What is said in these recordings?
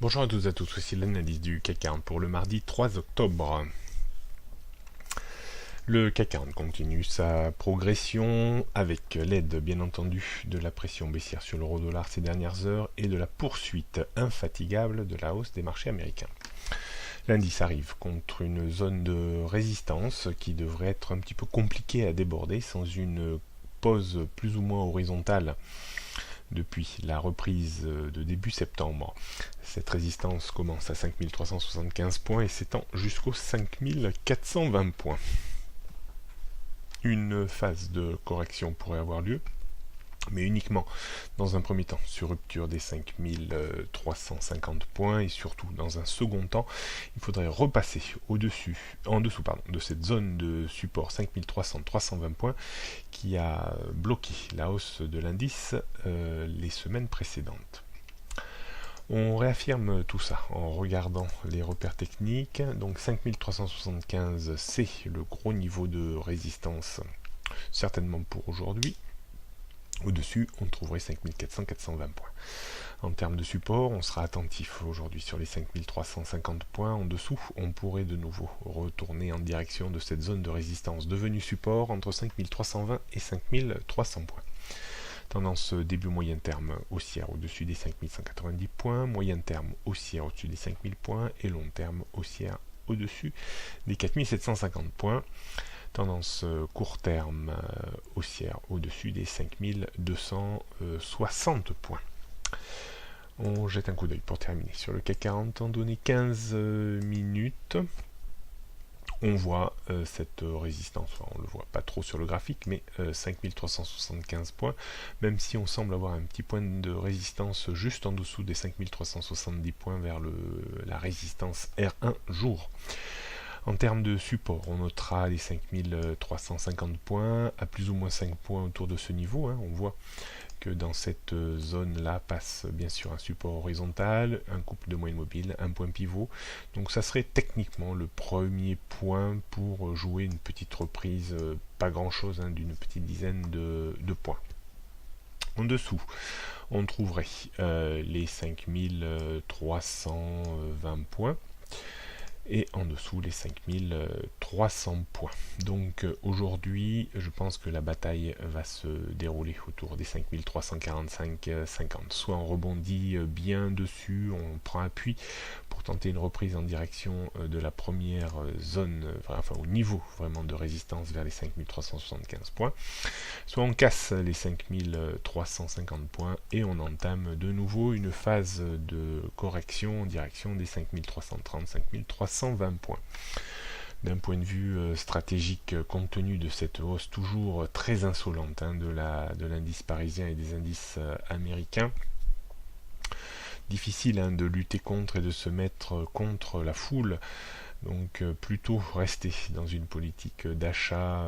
Bonjour à tous et à tous, voici l'analyse du CAC 40 pour le mardi 3 octobre. Le CAC 40 continue sa progression avec l'aide bien entendu de la pression baissière sur l'euro-dollar ces dernières heures et de la poursuite infatigable de la hausse des marchés américains. L'indice arrive contre une zone de résistance qui devrait être un petit peu compliquée à déborder sans une pause plus ou moins horizontale depuis la reprise de début septembre. Cette résistance commence à 5375 points et s'étend jusqu'aux 5420 points. Une phase de correction pourrait avoir lieu, mais uniquement dans un premier temps sur rupture des 5350 points et surtout dans un second temps, il faudrait repasser en dessous de cette zone de support 5300-320 points qui a bloqué la hausse de l'indice les semaines précédentes. On réaffirme tout ça en regardant les repères techniques. Donc 5375, c'est le gros niveau de résistance, certainement pour aujourd'hui. Au-dessus, on trouverait 5400-420 points. En termes de support, on sera attentif aujourd'hui sur les 5350 points. En dessous, on pourrait de nouveau retourner en direction de cette zone de résistance devenue support entre 5320 et 5300 points. Tendance début moyen terme haussière au-dessus des 5190 points, moyen terme haussière au-dessus des 5000 points et long terme haussière au-dessus des 4750 points. Tendance court terme haussière au-dessus des 5260 points. On jette un coup d'œil pour terminer sur le CAC 40 en données 15 minutes. On voit cette résistance, enfin, on ne le voit pas trop sur le graphique, mais 5375 points, même si on semble avoir un petit point de résistance juste en dessous des 5370 points vers la résistance R1 jour. En termes de support, on notera les 5350 points, à plus ou moins 5 points autour de ce niveau. On voit que dans cette zone-là passe bien sûr un support horizontal, un couple de moyenne mobile, un point pivot. Donc ça serait techniquement le premier point pour jouer une petite reprise, pas grand-chose, d'une petite dizaine de points. En dessous, on trouverait les 5320 points. Et en dessous les 5300 points. Donc aujourd'hui, je pense que la bataille va se dérouler autour des 5345-50. Soit on rebondit bien dessus, on prend appui pour tenter une reprise en direction de la première zone, enfin au niveau vraiment de résistance vers les 5375 points. Soit on casse les 5350 points et on entame de nouveau une phase de correction en direction des 5330-5320 points. D'un point de vue stratégique, compte tenu de cette hausse toujours très insolente de l'indice parisien et des indices américains, difficile de lutter contre et de se mettre contre la foule. Donc plutôt rester dans une politique d'achat,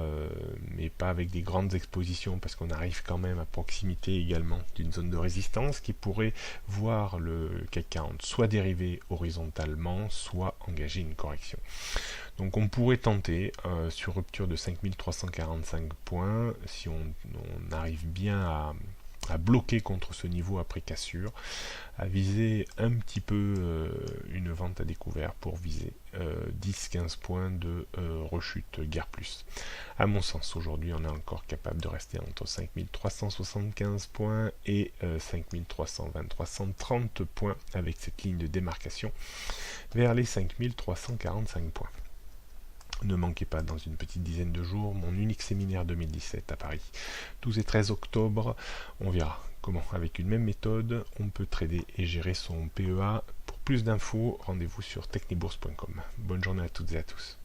mais pas avec des grandes expositions, parce qu'on arrive quand même à proximité également d'une zone de résistance qui pourrait voir le CAC 40 soit dériver horizontalement, soit engager une correction. Donc on pourrait tenter sur rupture de 5345 points, si on arrive bien à bloquer contre ce niveau après cassure, à viser un petit peu une vente à découvert pour viser 10-15 points de rechute guère plus. À mon sens, aujourd'hui, on est encore capable de rester entre 5375 points et 5320-330 points avec cette ligne de démarcation vers les 5345 points. Ne manquez pas dans une petite dizaine de jours mon unique séminaire 2017 à Paris. 12 et 13 octobre, on verra comment, avec une même méthode, on peut trader et gérer son PEA. Pour plus d'infos, rendez-vous sur technibourse.com. Bonne journée à toutes et à tous.